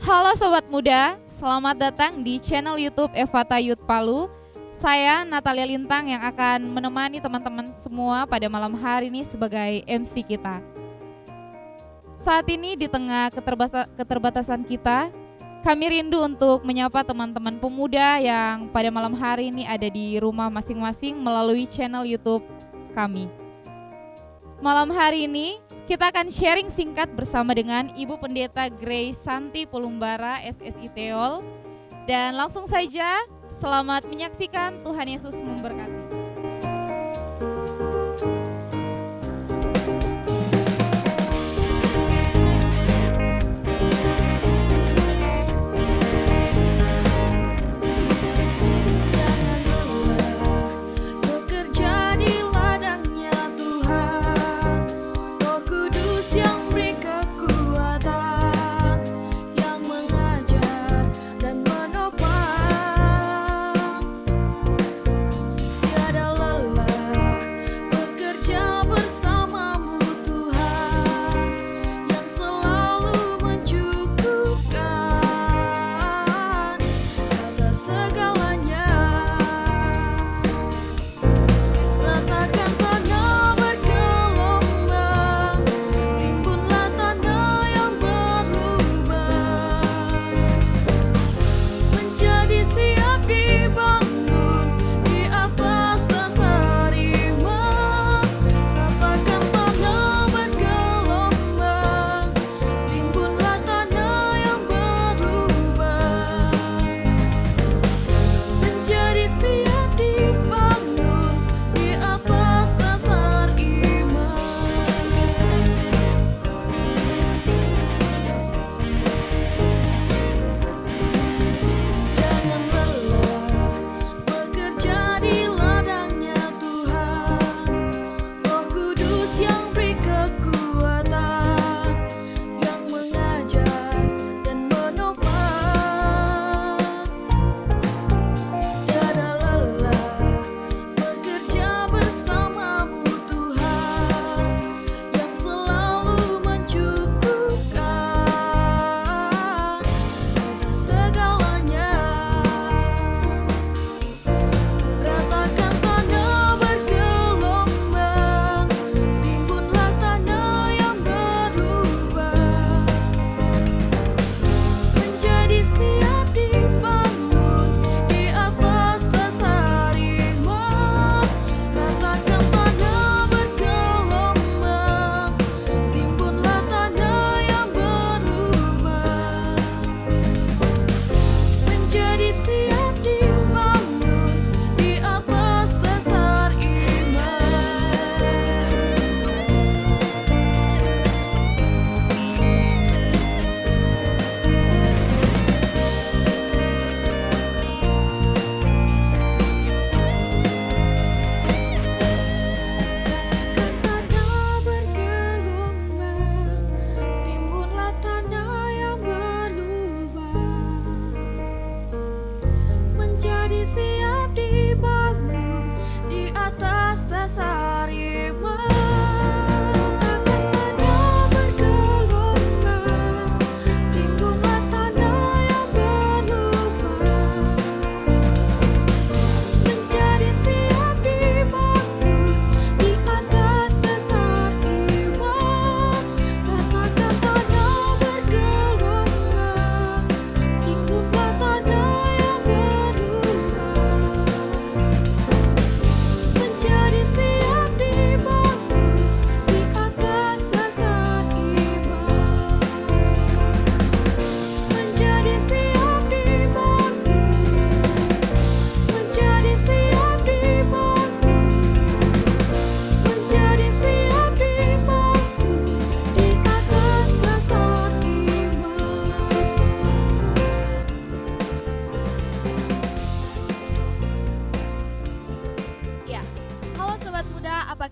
Halo Sobat Muda, selamat datang di channel YouTube Evata Youth Palu. Saya Natalia Lintang yang akan menemani teman-teman semua pada malam hari ini sebagai MC kita. Saat ini di tengah keterbatasan kita, kami rindu untuk menyapa teman-teman pemuda yang pada malam hari ini ada di rumah masing-masing melalui channel YouTube kami. Malam hari ini kita akan sharing singkat bersama dengan Ibu Pendeta Grace Santi Pulumbara SSI Teol. Dan langsung saja, selamat menyaksikan. Tuhan Yesus memberkati.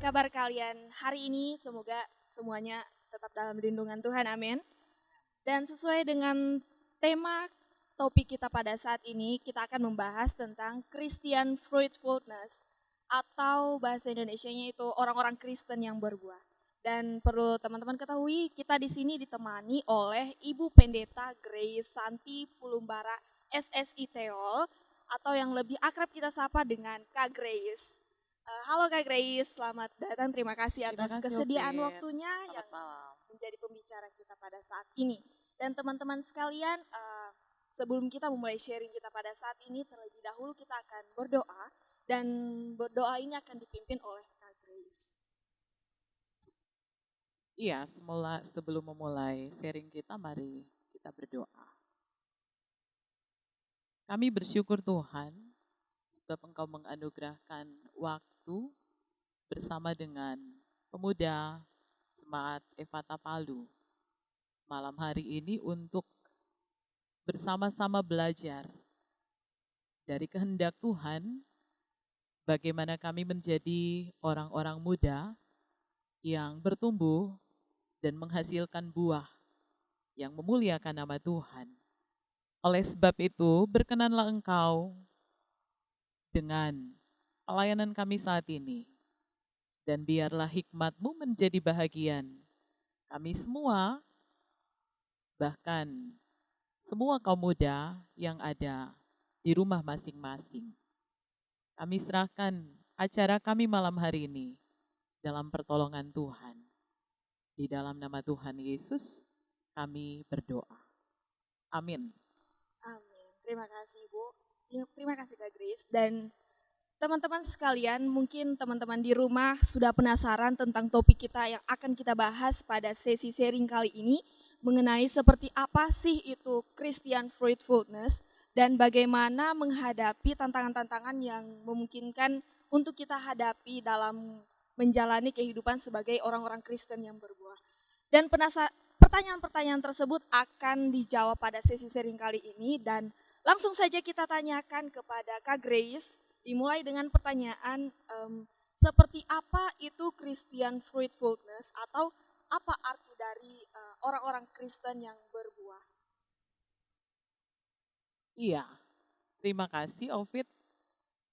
Kabar kalian hari ini, semoga semuanya tetap dalam lindungan Tuhan, amin. Dan sesuai dengan tema topik kita pada saat ini, kita akan membahas tentang Christian Fruitfulness, atau bahasa Indonesianya itu orang-orang Kristen yang berbuah. Dan perlu teman-teman ketahui, kita di sini ditemani oleh Ibu Pendeta Grace Santi Pulumbara SSI Teol, atau yang lebih akrab kita sapa dengan Kak Grace. Halo Kak Grace, selamat datang. Terima kasih Terima atas kasih kesediaan Ovid. waktunya yang Selamat malam. menjadi pembicara kita pada saat ini. Dan teman-teman sekalian, sebelum kita memulai sharing kita pada saat ini, terlebih dahulu kita akan berdoa. Dan berdoa ini akan dipimpin oleh Kak Grace. Iya, sebelum memulai sharing kita, mari kita berdoa. Kami bersyukur Tuhan, sebab Engkau menganugerahkan waktu bersama dengan pemuda Jemaat Efata Palu malam hari ini untuk bersama-sama belajar dari kehendak Tuhan, bagaimana kami menjadi orang-orang muda yang bertumbuh dan menghasilkan buah yang memuliakan nama Tuhan. Oleh sebab itu, berkenanlah Engkau dengan pelayanan kami saat ini, dan biarlah hikmat-Mu menjadi bahagian kami semua, bahkan semua kaum muda yang ada di rumah masing-masing. Kami serahkan acara kami malam hari ini dalam pertolongan Tuhan. Di dalam nama Tuhan Yesus, kami berdoa. Amin. Amin. Terima kasih Ibu. Terima kasih Kak Grace. Dan teman-teman sekalian, mungkin teman-teman di rumah sudah penasaran tentang topik kita yang akan kita bahas pada sesi sharing kali ini, mengenai seperti apa sih itu Christian fruitfulness dan bagaimana menghadapi tantangan-tantangan yang memungkinkan untuk kita hadapi dalam menjalani kehidupan sebagai orang-orang Kristen yang berbuah. Dan pertanyaan-pertanyaan tersebut akan dijawab pada sesi sharing kali ini, dan langsung saja kita tanyakan kepada Kak Grace, dimulai dengan pertanyaan seperti apa itu Christian fruitfulness, atau apa arti dari orang-orang Kristen yang berbuah? Iya, terima kasih Ovid.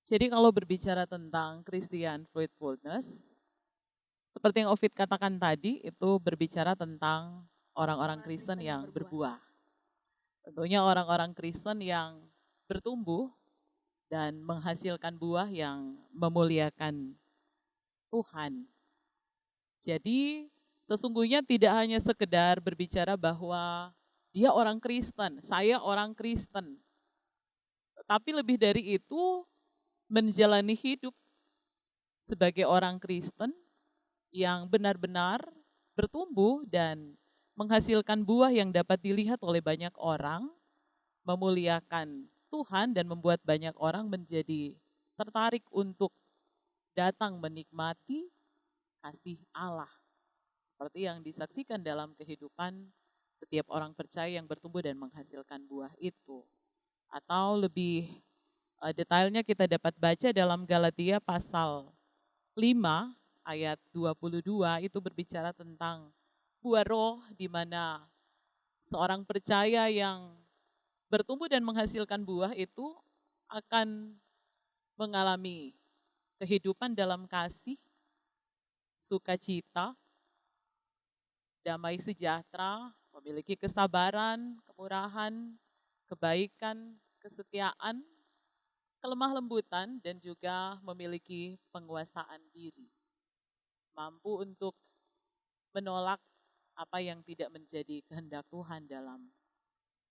Jadi kalau berbicara tentang Christian fruitfulness, seperti yang Ovid katakan tadi, itu berbicara tentang orang-orang Kristen yang berbuah. Tentunya orang-orang Kristen yang bertumbuh dan menghasilkan buah yang memuliakan Tuhan. Jadi sesungguhnya tidak hanya sekedar berbicara bahwa dia orang Kristen, saya orang Kristen. Tapi lebih dari itu, menjalani hidup sebagai orang Kristen yang benar-benar bertumbuh dan menghasilkan buah yang dapat dilihat oleh banyak orang, memuliakan Tuhan dan membuat banyak orang menjadi tertarik untuk datang menikmati kasih Allah. Seperti yang disaksikan dalam kehidupan setiap orang percaya yang bertumbuh dan menghasilkan buah itu. Atau lebih detailnya kita dapat baca dalam Galatia pasal 5 ayat 22, itu berbicara tentang buah roh, di mana seorang percaya yang bertumbuh dan menghasilkan buah itu akan mengalami kehidupan dalam kasih, sukacita, damai sejahtera, memiliki kesabaran, kemurahan, kebaikan, kesetiaan, kelemah lembutan, dan juga memiliki penguasaan diri. Mampu untuk menolak apa yang tidak menjadi kehendak Tuhan dalam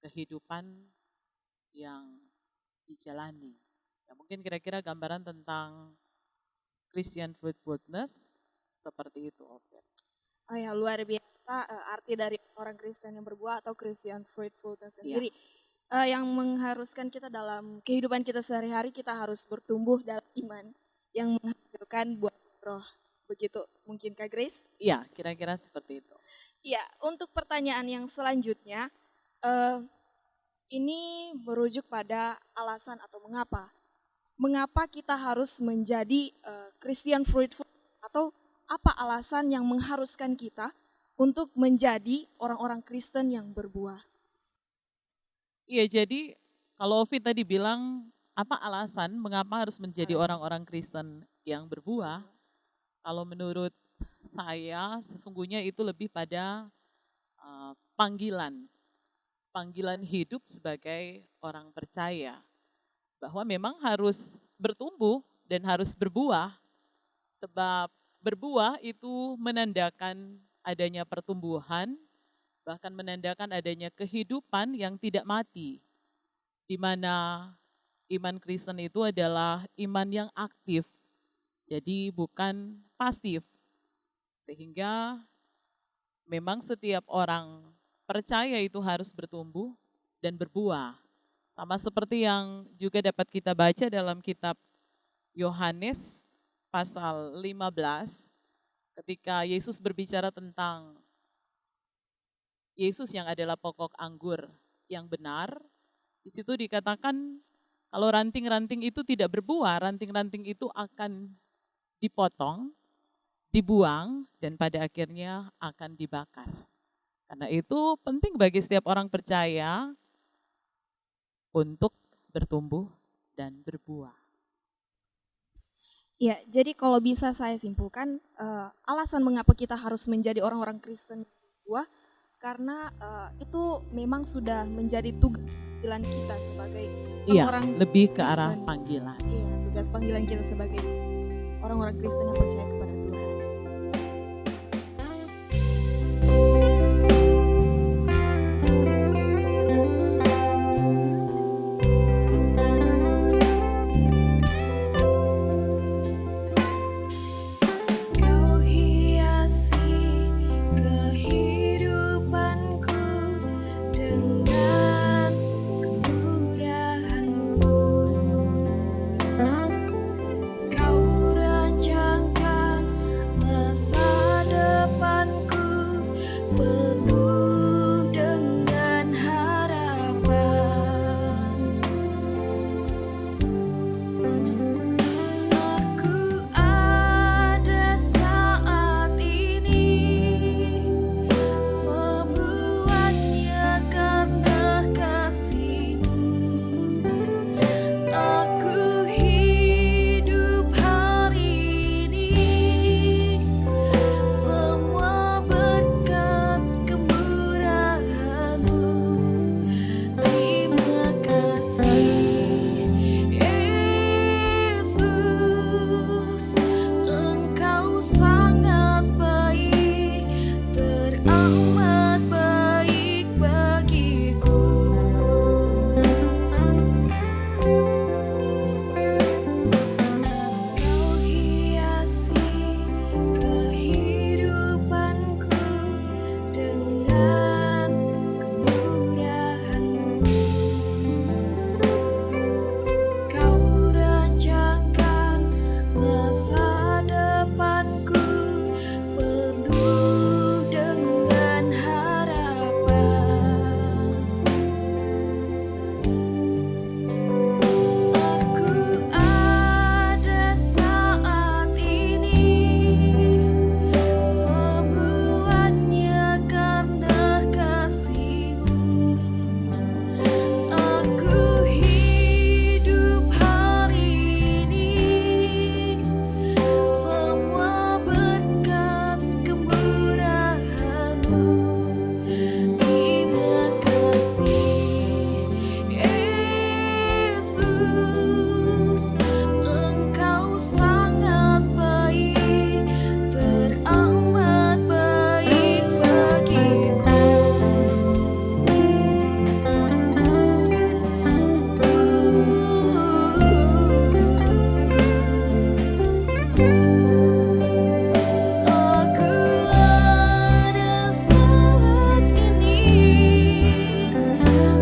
kehidupan yang dijalani. Ya, mungkin kira-kira gambaran tentang Christian fruitfulness seperti itu, Oke. Oh ya, luar biasa arti dari orang Kristen yang berbuah atau Christian fruitfulness sendiri. Yang mengharuskan kita dalam kehidupan kita sehari-hari, kita harus bertumbuh dalam iman yang menghasilkan buah roh. Begitu mungkin Kak Grace? Iya, kira-kira seperti itu. Iya, untuk pertanyaan yang selanjutnya, ini merujuk pada alasan atau mengapa. Mengapa kita harus menjadi Christian fruitful, atau apa alasan yang mengharuskan kita untuk menjadi orang-orang Kristen yang berbuah? Iya, jadi kalau Ovi tadi bilang apa alasan mengapa harus menjadi orang-orang Kristen yang berbuah? Kalau menurut saya sesungguhnya itu lebih pada panggilan hidup sebagai orang percaya. Bahwa memang harus bertumbuh dan harus berbuah, sebab berbuah itu menandakan adanya pertumbuhan, bahkan menandakan adanya kehidupan yang tidak mati, di mana iman Kristen itu adalah iman yang aktif, jadi bukan pasif. Sehingga memang setiap orang percaya itu harus bertumbuh dan berbuah. Sama seperti yang juga dapat kita baca dalam kitab Yohanes pasal 15, ketika Yesus berbicara tentang Yesus yang adalah pokok anggur yang benar. Di situ dikatakan kalau ranting-ranting itu tidak berbuah, ranting-ranting itu akan dipotong, dibuang, dan pada akhirnya akan dibakar. Karena itu penting bagi setiap orang percaya untuk bertumbuh dan berbuah. Ya, jadi kalau bisa saya simpulkan, alasan mengapa kita harus menjadi orang-orang Kristen berbuah, karena itu memang sudah menjadi tugas panggilan kita sebagai orang-orang lebih ke Kristen. arah panggilan. Iya, tugas panggilan kita sebagai orang-orang Kristen yang percaya kepada Tuhan. Kau hiasi kehidupanku dengan kemurahan-Mu. Kau rancangkan masa depanku penuh dengan harapan. Aku ada saat ini, semuanya karena kasih-Mu. Aku hidup hari ini, semua berkat kemurahan-Mu. Terima kasih, Yesus, Engkau sangat baik, teramat baik bagiku. Kau hiasi kehidupanku dengan kemurahan-Mu. Kau rancangkan masa depanku penuh dengan harapan. Aku ada saat ini, semuanya karena kasih-Mu. Aku hidup hari ini, semua berkat kemurahan-Mu. Terima kasih, Yesus, Engkau sangat baik, teramat baik bagiku. Aku ada saat ini,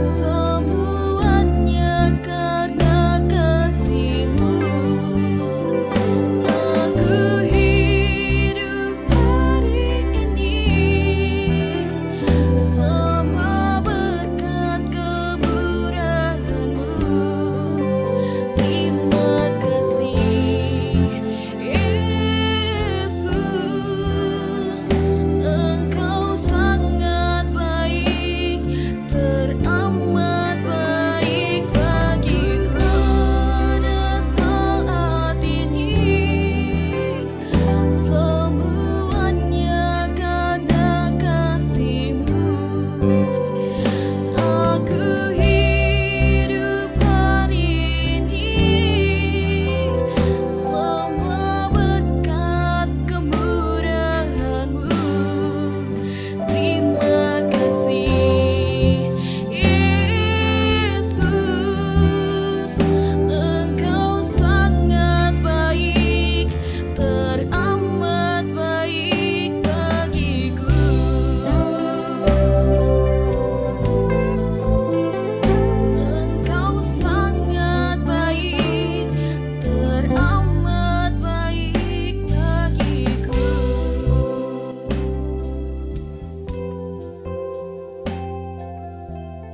semuanya karena kasih-Mu. Aku hidup hari ini, semua berkat kemurahan-Mu. Terima kasih, Yesus.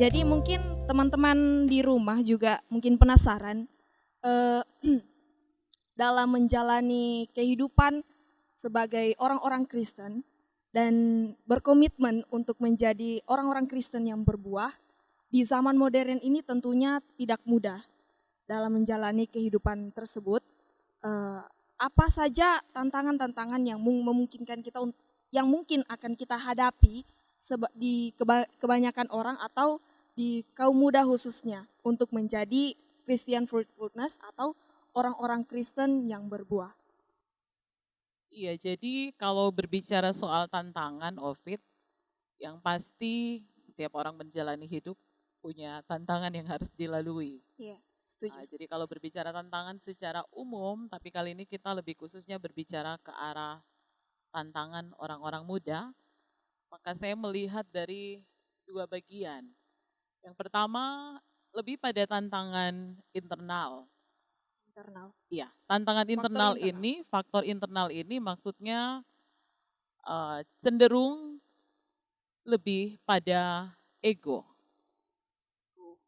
Jadi mungkin teman-teman di rumah juga mungkin penasaran eh, dalam menjalani kehidupan sebagai orang-orang Kristen dan berkomitmen untuk menjadi orang-orang Kristen yang berbuah di zaman modern ini tentunya tidak mudah dalam menjalani kehidupan tersebut. Eh, apa saja tantangan-tantangan yang memungkinkan kita yang mungkin akan kita hadapi di kebanyakan orang atau di kaum muda khususnya untuk menjadi Christian fruitfulness atau orang-orang Kristen yang berbuah. Iya, jadi kalau berbicara soal tantangan, Ovid, yang pasti setiap orang menjalani hidup punya tantangan yang harus dilalui. Iya, setuju. Jadi kalau berbicara tantangan secara umum, tapi kali ini kita lebih khususnya berbicara ke arah tantangan orang-orang muda, maka saya melihat dari dua bagian. Yang pertama, lebih pada tantangan internal. Internal. Iya, tantangan faktor internal ini maksudnya cenderung lebih pada ego.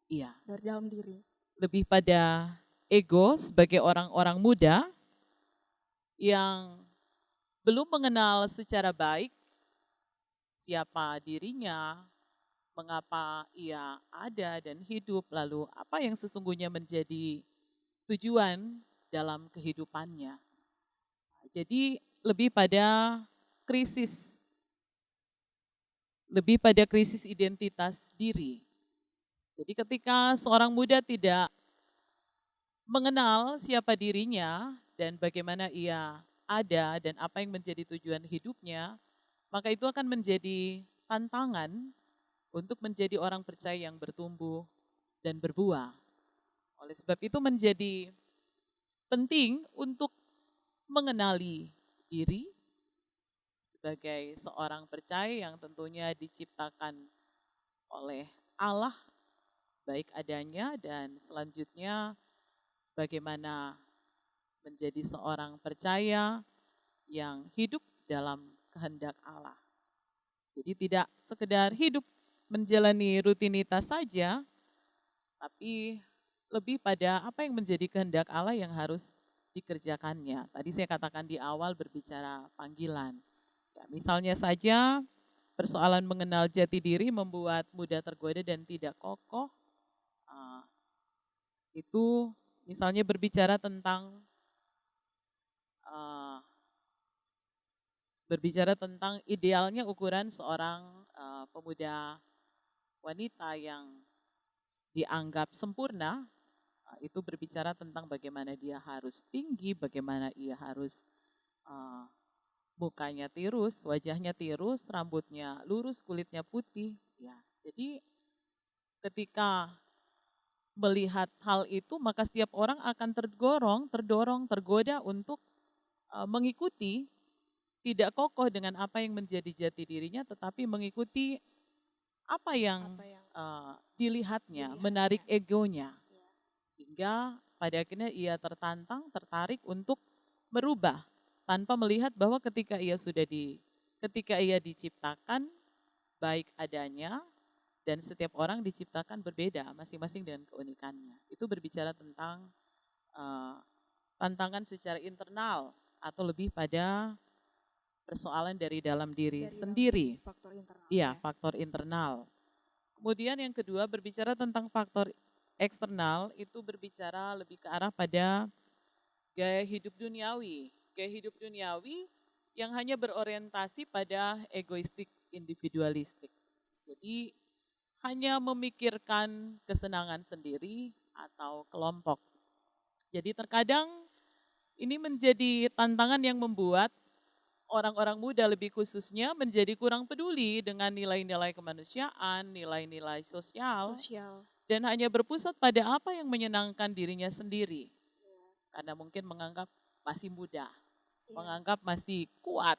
Iya. Dari dalam diri. Lebih pada ego sebagai orang-orang muda yang belum mengenal secara baik siapa dirinya, mengapa ia ada dan hidup, lalu apa yang sesungguhnya menjadi tujuan dalam kehidupannya. Jadi lebih pada krisis identitas diri. Jadi ketika seorang muda tidak mengenal siapa dirinya dan bagaimana ia ada dan apa yang menjadi tujuan hidupnya, maka itu akan menjadi tantangan untuk menjadi orang percaya yang bertumbuh dan berbuah. Oleh sebab itu menjadi penting untuk mengenali diri sebagai seorang percaya yang tentunya diciptakan oleh Allah baik adanya, dan selanjutnya bagaimana menjadi seorang percaya yang hidup dalam kehendak Allah. Jadi tidak sekedar hidup menjalani rutinitas saja, tapi lebih pada apa yang menjadi kehendak Allah yang harus dikerjakannya. Tadi saya katakan di awal berbicara panggilan. Ya, misalnya saja persoalan mengenal jati diri membuat mudah tergoda dan tidak kokoh. Itu misalnya berbicara tentang idealnya ukuran seorang pemuda wanita yang dianggap sempurna. Itu berbicara tentang bagaimana dia harus tinggi, bagaimana ia harus mukanya tirus, wajahnya tirus, rambutnya lurus, kulitnya putih. Ya, jadi ketika melihat hal itu, maka setiap orang akan terdorong, tergoda untuk mengikuti, tidak kokoh dengan apa yang menjadi jati dirinya, tetapi mengikuti apa yang dilihatnya, menarik egonya. Hingga pada akhirnya ia tertarik untuk merubah tanpa melihat bahwa ketika ia diciptakan baik adanya, dan setiap orang diciptakan berbeda masing-masing dengan keunikannya. Itu berbicara tentang tantangan secara internal atau lebih pada persoalan dari dalam diri sendiri. Faktor internal. Iya, faktor internal. Kemudian yang kedua berbicara tentang faktor eksternal, itu berbicara lebih ke arah pada gaya hidup duniawi. Gaya hidup duniawi yang hanya berorientasi pada egoistik, individualistik. Jadi hanya memikirkan kesenangan sendiri atau kelompok. Jadi terkadang ini menjadi tantangan yang membuat orang-orang muda lebih khususnya menjadi kurang peduli dengan nilai-nilai kemanusiaan, nilai-nilai sosial. Dan hanya berpusat pada apa yang menyenangkan dirinya sendiri. Karena mungkin menganggap masih muda, menganggap masih kuat.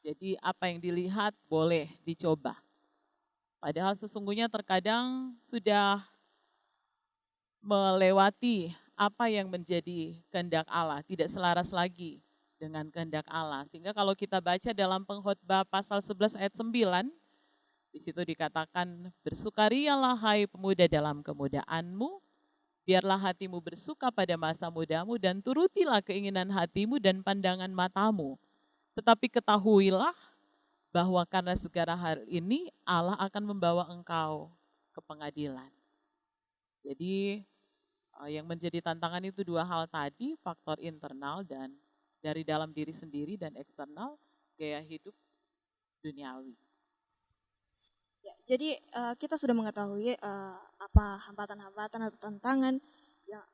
Jadi apa yang dilihat boleh dicoba. Padahal sesungguhnya terkadang sudah melewati apa yang menjadi kehendak Allah, tidak selaras lagi dengan kehendak Allah. Sehingga kalau kita baca dalam Pengkhotbah pasal 11 ayat 9, Di situ dikatakan, bersukarialah hai pemuda dalam kemudaanmu, biarlah hatimu bersuka pada masa mudamu dan turutilah keinginan hatimu dan pandangan matamu. Tetapi ketahuilah bahwa karena segala hal ini Allah akan membawa engkau ke pengadilan. Jadi yang menjadi tantangan itu dua hal tadi, faktor internal dan dari dalam diri sendiri dan eksternal, gaya hidup duniawi. Ya, jadi kita sudah mengetahui apa hambatan-hambatan atau tantangan yang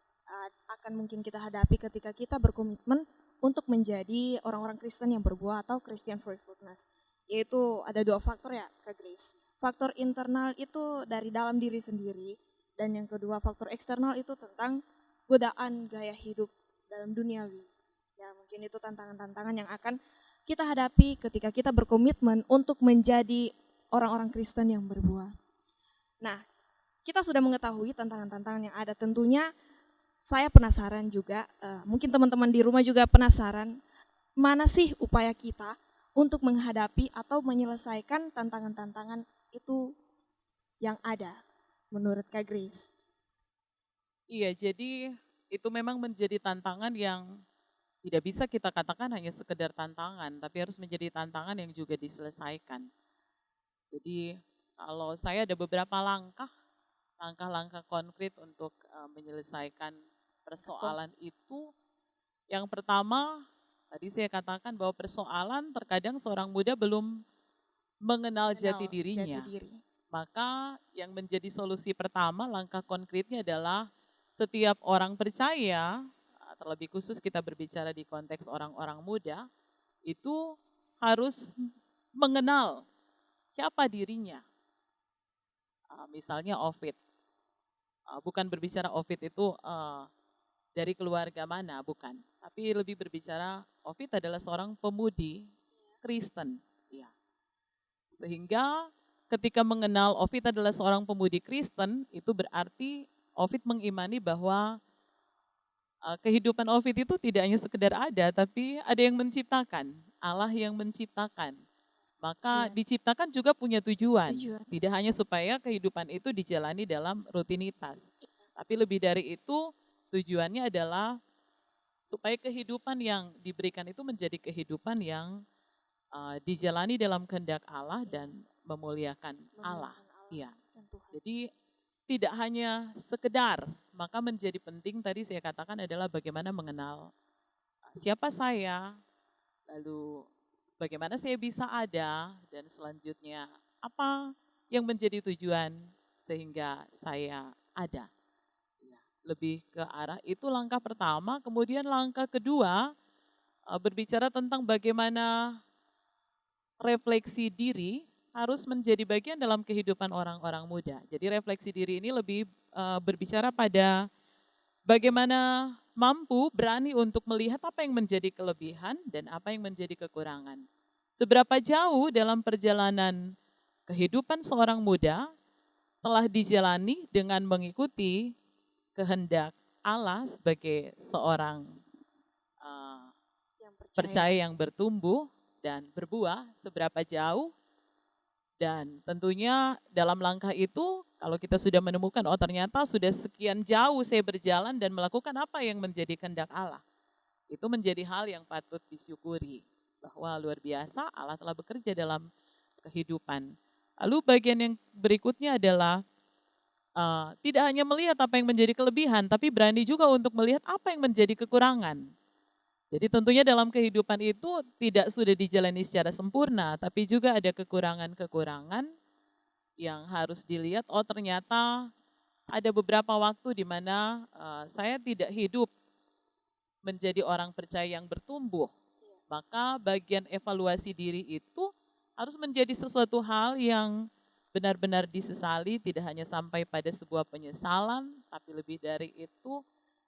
akan mungkin kita hadapi ketika kita berkomitmen untuk menjadi orang-orang Kristen yang berbuah atau Christian Fruitfulness. Yaitu ada dua faktor ya, Kak Grace. Faktor internal itu dari dalam diri sendiri, dan yang kedua faktor eksternal itu tentang godaan gaya hidup dalam duniawi. Ya, mungkin itu tantangan-tantangan yang akan kita hadapi ketika kita berkomitmen untuk menjadi orang-orang Kristen yang berbuah. Nah, kita sudah mengetahui tantangan-tantangan yang ada. Tentunya saya penasaran juga, mungkin teman-teman di rumah juga penasaran, mana sih upaya kita untuk menghadapi atau menyelesaikan tantangan-tantangan itu yang ada menurut Kak Grace? Iya, jadi itu memang menjadi tantangan yang tidak bisa kita katakan hanya sekedar tantangan, tapi harus menjadi tantangan yang juga diselesaikan. Jadi kalau saya ada beberapa langkah-langkah konkret untuk menyelesaikan persoalan itu. Yang pertama, tadi saya katakan bahwa persoalan terkadang seorang muda belum mengenal jati dirinya. Maka yang menjadi solusi pertama, langkah konkretnya adalah setiap orang percaya, terlebih khusus kita berbicara di konteks orang-orang muda, itu harus mengenal siapa dirinya. Misalnya Ovid, bukan berbicara Ovid itu dari keluarga mana, bukan. Tapi lebih berbicara Ovid adalah seorang pemudi Kristen. Ya. Sehingga ketika mengenal Ovid adalah seorang pemudi Kristen, itu berarti Ovid mengimani bahwa kehidupan Ovid itu tidak hanya sekedar ada, tapi ada yang menciptakan, Allah yang menciptakan. Maka diciptakan juga punya tujuan. Tidak hanya supaya kehidupan itu dijalani dalam rutinitas. Tapi lebih dari itu, tujuannya adalah supaya kehidupan yang diberikan itu menjadi kehidupan yang dijalani dalam kehendak Allah dan memuliakan Allah. Iya. Jadi tidak hanya sekedar, maka menjadi penting tadi saya katakan adalah bagaimana mengenal siapa saya, lalu bagaimana saya bisa ada, dan selanjutnya apa yang menjadi tujuan sehingga saya ada. Ya, lebih ke arah itu langkah pertama. Kemudian langkah kedua berbicara tentang bagaimana refleksi diri harus menjadi bagian dalam kehidupan orang-orang muda. Jadi refleksi diri ini lebih berbicara pada bagaimana mampu berani untuk melihat apa yang menjadi kelebihan dan apa yang menjadi kekurangan. Seberapa jauh dalam perjalanan kehidupan seorang muda telah dijalani dengan mengikuti kehendak Allah sebagai seorang percaya yang bertumbuh dan berbuah, seberapa jauh. Dan tentunya dalam langkah itu, kalau kita sudah menemukan, oh ternyata sudah sekian jauh saya berjalan dan melakukan apa yang menjadi kehendak Allah. Itu menjadi hal yang patut disyukuri, bahwa luar biasa Allah telah bekerja dalam kehidupan. Lalu bagian yang berikutnya adalah tidak hanya melihat apa yang menjadi kelebihan, tapi berani juga untuk melihat apa yang menjadi kekurangan. Jadi tentunya dalam kehidupan itu tidak sudah dijalani secara sempurna, tapi juga ada kekurangan-kekurangan yang harus dilihat. Oh ternyata ada beberapa waktu di mana saya tidak hidup menjadi orang percaya yang bertumbuh. Maka bagian evaluasi diri itu harus menjadi sesuatu hal yang benar-benar disesali, tidak hanya sampai pada sebuah penyesalan, tapi lebih dari itu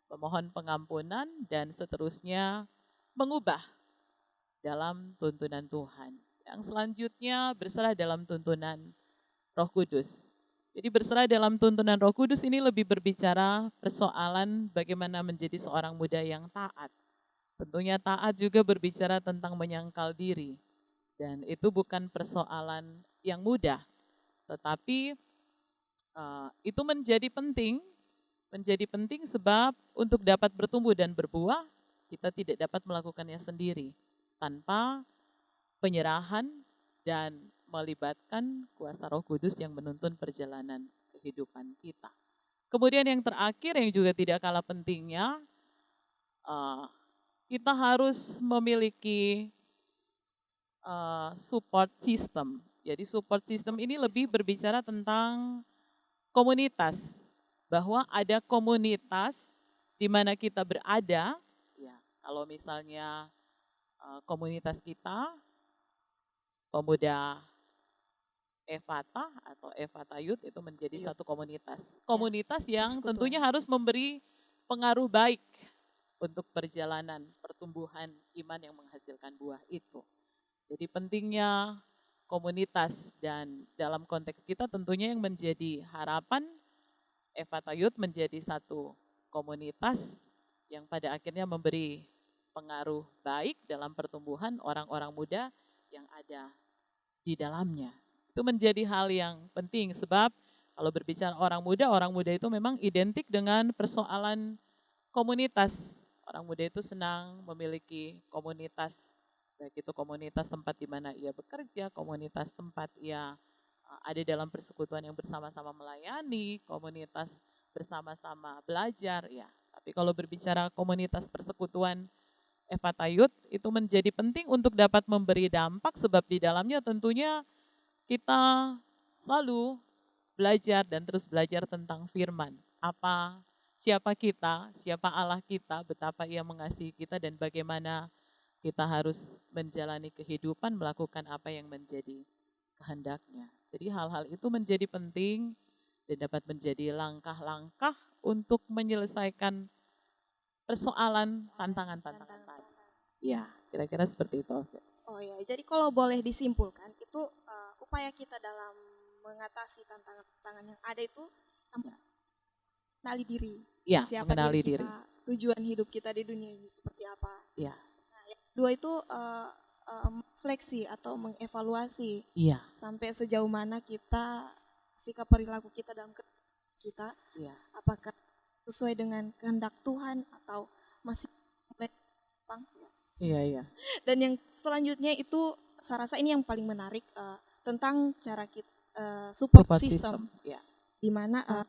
memohon pengampunan, dan seterusnya mengubah dalam tuntunan Tuhan. Yang selanjutnya berserah dalam tuntunan Roh Kudus. Jadi berserah dalam tuntunan Roh Kudus ini lebih berbicara persoalan bagaimana menjadi seorang muda yang taat. Tentunya taat juga berbicara tentang menyangkal diri. Dan itu bukan persoalan yang mudah. Tetapi itu menjadi penting sebab untuk dapat bertumbuh dan berbuah, kita tidak dapat melakukannya sendiri tanpa penyerahan dan melibatkan kuasa Roh Kudus yang menuntun perjalanan kehidupan kita. Kemudian yang terakhir yang juga tidak kalah pentingnya, kita harus memiliki support system. Jadi support system ini lebih berbicara tentang komunitas, bahwa ada komunitas di mana kita berada. Ya, kalau misalnya komunitas kita pemuda Evata atau Evata Youth itu menjadi satu komunitas. Komunitas yang tentunya harus memberi pengaruh baik untuk perjalanan pertumbuhan iman yang menghasilkan buah itu. Jadi pentingnya komunitas, dan dalam konteks kita tentunya yang menjadi harapan Evata Youth menjadi satu komunitas yang pada akhirnya memberi pengaruh baik dalam pertumbuhan orang-orang muda yang ada di dalamnya. Itu menjadi hal yang penting sebab kalau berbicara orang muda itu memang identik dengan persoalan komunitas. Orang muda itu senang memiliki komunitas, baik itu komunitas tempat di mana ia bekerja, komunitas tempat ia ada dalam persekutuan yang bersama-sama melayani, komunitas bersama-sama belajar, ya. Tapi kalau berbicara komunitas persekutuan Evata Youth itu menjadi penting untuk dapat memberi dampak sebab di dalamnya tentunya kita selalu belajar dan terus belajar tentang firman. Siapa kita, siapa Allah kita, betapa ia mengasihi kita dan bagaimana kita harus menjalani kehidupan, melakukan apa yang menjadi kehendaknya. Jadi hal-hal itu menjadi penting dan dapat menjadi langkah-langkah untuk menyelesaikan persoalan tantangan-tantangan tadi. Ya, kira-kira seperti itu. Oh ya, jadi kalau boleh disimpulkan, itu upaya kita dalam mengatasi tantangan-tantangan yang ada itu mengenali diri. Ya, Siapa mengenali diri diri. kita, tujuan hidup kita di dunia ini seperti apa. Ya. Nah, yang kedua itu fleksi atau mengevaluasi Iya. sampai sejauh mana kita sikap perilaku kita dalam kita, Iya. apakah sesuai dengan kehendak Tuhan atau masih menyimpang. Iya, iya. Dan yang selanjutnya itu saya rasa ini yang paling menarik tentang cara kita support system. Ya. Di mana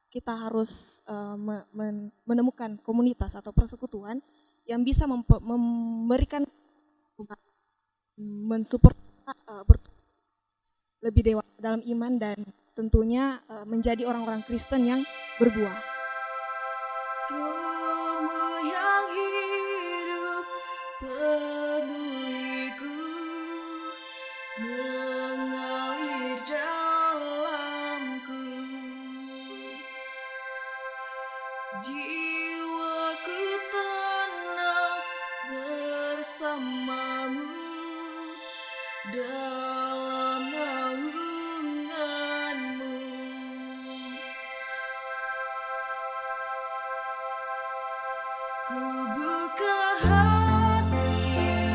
kita harus menemukan komunitas atau persekutuan yang bisa memberikan mensupport lebih dewasa dalam iman dan tentunya menjadi orang-orang Kristen yang berbuah. Rohmu yang hidup penuhiku, mengalir dalamku, jiwaku tenang bersamamu dalam naunganmu. Ku buka hati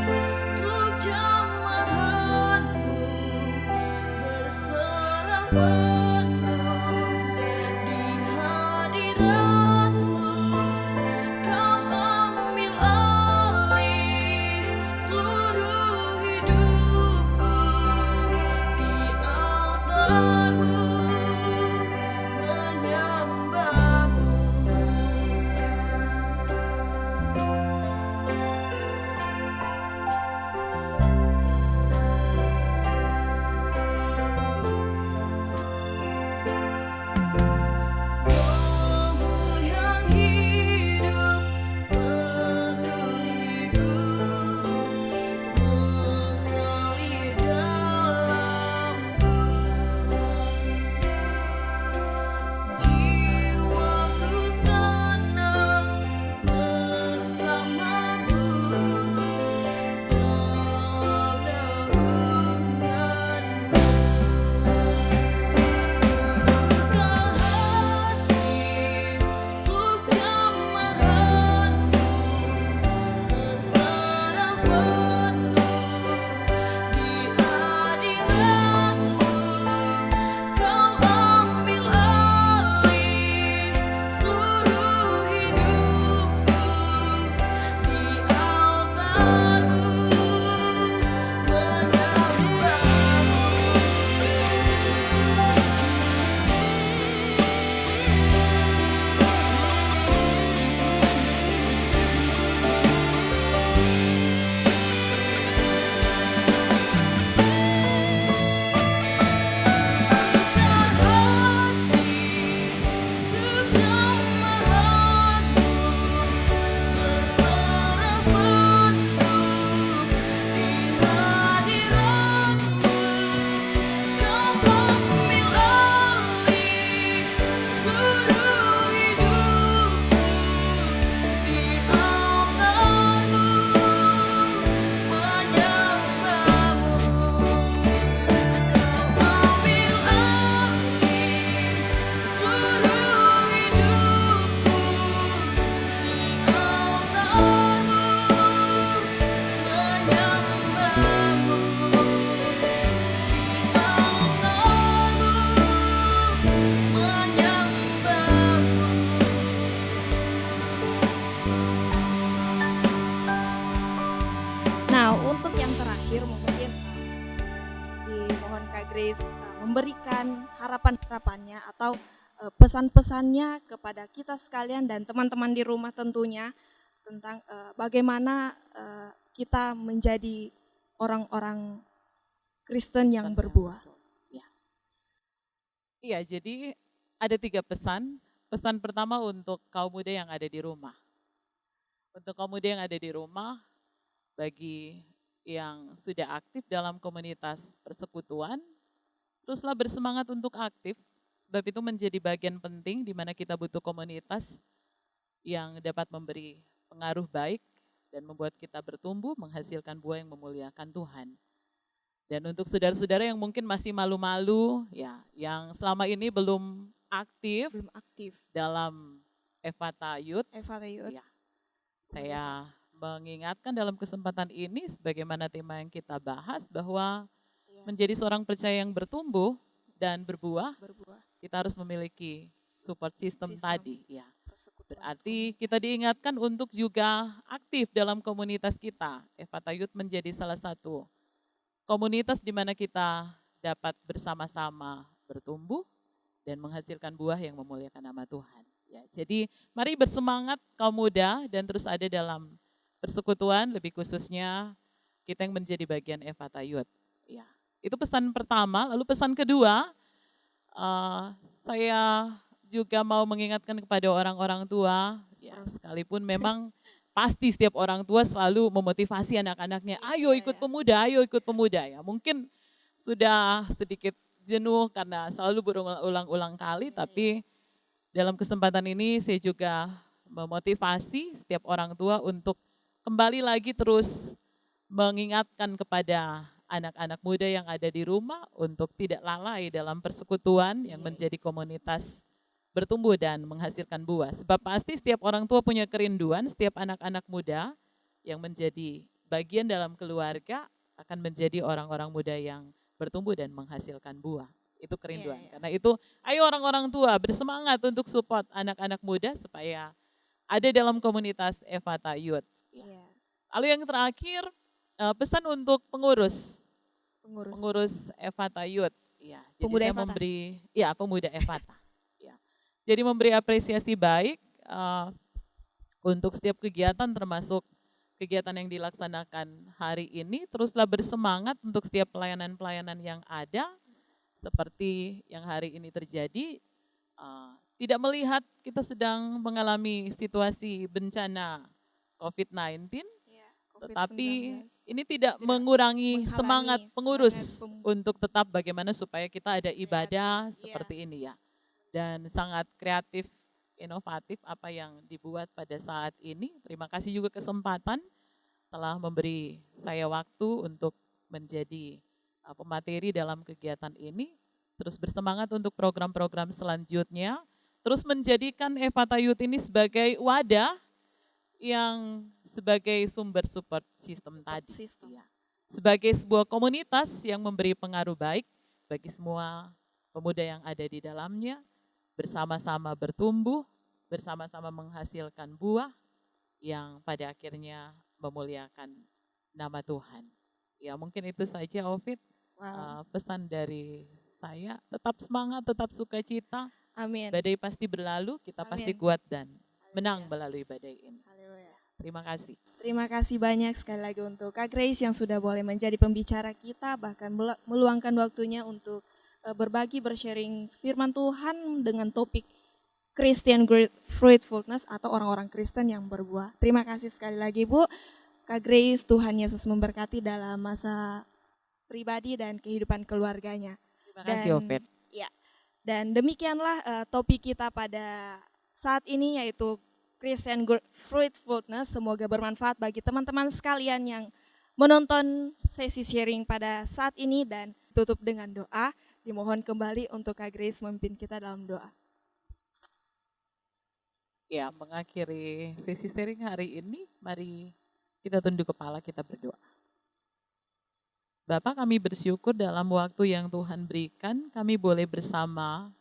untuk jamahanmu, berserah penuh di hadiratmu. Kau ambil alih seluruh hidupku di altarmu, menyembahmu. Rohmu yang hidup penuhiku, mengalir dalamku, jiwaku tenang bersamamu dalam naunganmu. Buka hati untuk jamahanmu, berserah penuh di hadiratmu. Kau yang terakhir mungkin dimohon Kak Grace memberikan harapan-harapannya atau pesan-pesannya kepada kita sekalian dan teman-teman di rumah tentunya tentang bagaimana kita menjadi orang-orang Kristen yang berbuah. Ya. Iya, jadi ada 3 pesan. Pesan pertama untuk kaum muda yang ada di rumah. Untuk kaum muda yang ada di rumah, bagi yang sudah aktif dalam komunitas persekutuan, teruslah bersemangat untuk aktif, sebab itu menjadi bagian penting di mana kita butuh komunitas yang dapat memberi pengaruh baik dan membuat kita bertumbuh, menghasilkan buah yang memuliakan Tuhan. Dan untuk saudara-saudara yang mungkin masih malu-malu, ya, yang selama ini belum aktif dalam Evata Youth, ya, saya mengingatkan dalam kesempatan ini sebagaimana tema yang kita bahas bahwa menjadi seorang percaya yang bertumbuh dan berbuah, kita harus memiliki support system tadi, ya. Berarti kita diingatkan untuk juga aktif dalam komunitas kita. Evata Youth menjadi salah satu komunitas di mana kita dapat bersama-sama bertumbuh dan menghasilkan buah yang memuliakan nama Tuhan. Ya, jadi mari bersemangat kaum muda dan terus ada dalam persekutuan, lebih khususnya kita yang menjadi bagian Evata Youth. Ya, itu pesan pertama. Lalu pesan kedua, saya juga mau mengingatkan kepada orang-orang tua, ya, sekalipun memang pasti setiap orang tua selalu memotivasi anak-anaknya, ayo ikut pemuda ya. Mungkin sudah sedikit jenuh karena selalu berulang-ulang kali, tapi dalam kesempatan ini saya juga memotivasi setiap orang tua untuk kembali lagi terus mengingatkan kepada anak-anak muda yang ada di rumah untuk tidak lalai dalam persekutuan yang menjadi komunitas bertumbuh dan menghasilkan buah. Sebab pasti setiap orang tua punya kerinduan, setiap anak-anak muda yang menjadi bagian dalam keluarga akan menjadi orang-orang muda yang bertumbuh dan menghasilkan buah. Itu kerinduan. Karena itu, ayo orang-orang tua bersemangat untuk support anak-anak muda supaya ada dalam komunitas Evata Youth. Lalu yang terakhir, pesan untuk pengurus Evata Youth. Ya, jadi pemuda saya Evata. Pemuda Evata. Jadi memberi apresiasi baik untuk setiap kegiatan termasuk kegiatan yang dilaksanakan hari ini. Teruslah bersemangat untuk setiap pelayanan-pelayanan yang ada seperti yang hari ini terjadi. Tidak melihat kita sedang mengalami situasi bencana COVID-19, tetapi ini tidak mengurangi semangat pengurus untuk tetap bagaimana supaya kita ada ibadah seperti ini, ya. Dan sangat kreatif, inovatif apa yang dibuat pada saat ini. Terima kasih juga kesempatan telah memberi saya waktu untuk menjadi pemateri dalam kegiatan ini. Terus bersemangat untuk program-program selanjutnya. Terus menjadikan Evata Youth ini sebagai wadah yang sebagai sumber support system tadi. Ya. Sebagai sebuah komunitas yang memberi pengaruh baik bagi semua pemuda yang ada di dalamnya. Bersama-sama bertumbuh, bersama-sama menghasilkan buah yang pada akhirnya memuliakan nama Tuhan. Ya, mungkin itu saja, Ovid. Pesan dari saya, tetap semangat, tetap sukacita. Amin. Badai pasti berlalu, kita pasti kuat dan menang melalui badai ini. Terima kasih. Terima kasih banyak sekali lagi untuk Kak Grace yang sudah boleh menjadi pembicara kita, bahkan meluangkan waktunya untuk berbagi, bersharing firman Tuhan dengan topik Christian Fruitfulness atau orang-orang Kristen yang berbuah. Terima kasih sekali lagi Bu, Kak Grace, Tuhan Yesus memberkati dalam masa pribadi dan kehidupan keluarganya. Terima kasih, Ovid. Ya, dan demikianlah topik kita pada saat ini, yaitu Christian Fruitfulness. Semoga bermanfaat bagi teman-teman sekalian yang menonton sesi sharing pada saat ini, dan tutup dengan doa. Dimohon kembali untuk Kak Grace memimpin kita dalam doa. Ya, mengakhiri sesi sharing hari ini, mari kita tunduk kepala, kita berdoa. Bapak, kami bersyukur dalam waktu yang Tuhan berikan, kami boleh bersama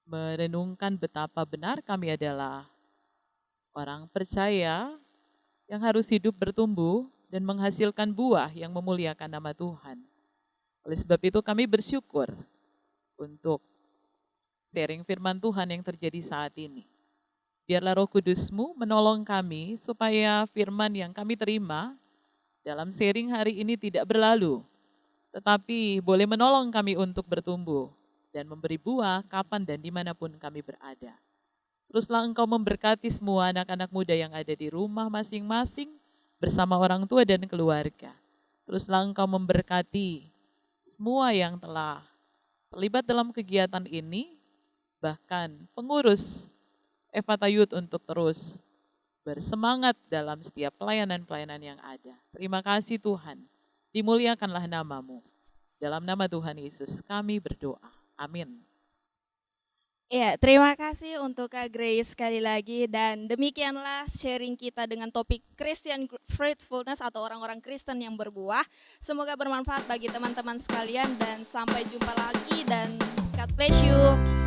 merenungkan betapa benar kami adalah orang percaya yang harus hidup bertumbuh dan menghasilkan buah yang memuliakan nama Tuhan. Oleh sebab itu kami bersyukur untuk sharing firman Tuhan yang terjadi saat ini. Biarlah Roh Kudus-Mu menolong kami supaya firman yang kami terima dalam sharing hari ini tidak berlalu, tetapi boleh menolong kami untuk bertumbuh dan memberi buah kapan dan dimanapun kami berada. Teruslah Engkau memberkati semua anak-anak muda yang ada di rumah masing-masing bersama orang tua dan keluarga. Teruslah Engkau memberkati semua yang telah terlibat dalam kegiatan ini, bahkan pengurus Ephata Youth untuk terus bersemangat dalam setiap pelayanan-pelayanan yang ada. Terima kasih Tuhan, dimuliakanlah nama-Mu. Dalam nama Tuhan Yesus kami berdoa. Amin. Ya, terima kasih untuk Kak Grace sekali lagi, dan demikianlah sharing kita dengan topik Christian Fruitfulness atau orang-orang Kristen yang berbuah. Semoga bermanfaat bagi teman-teman sekalian dan sampai jumpa lagi dan God bless you.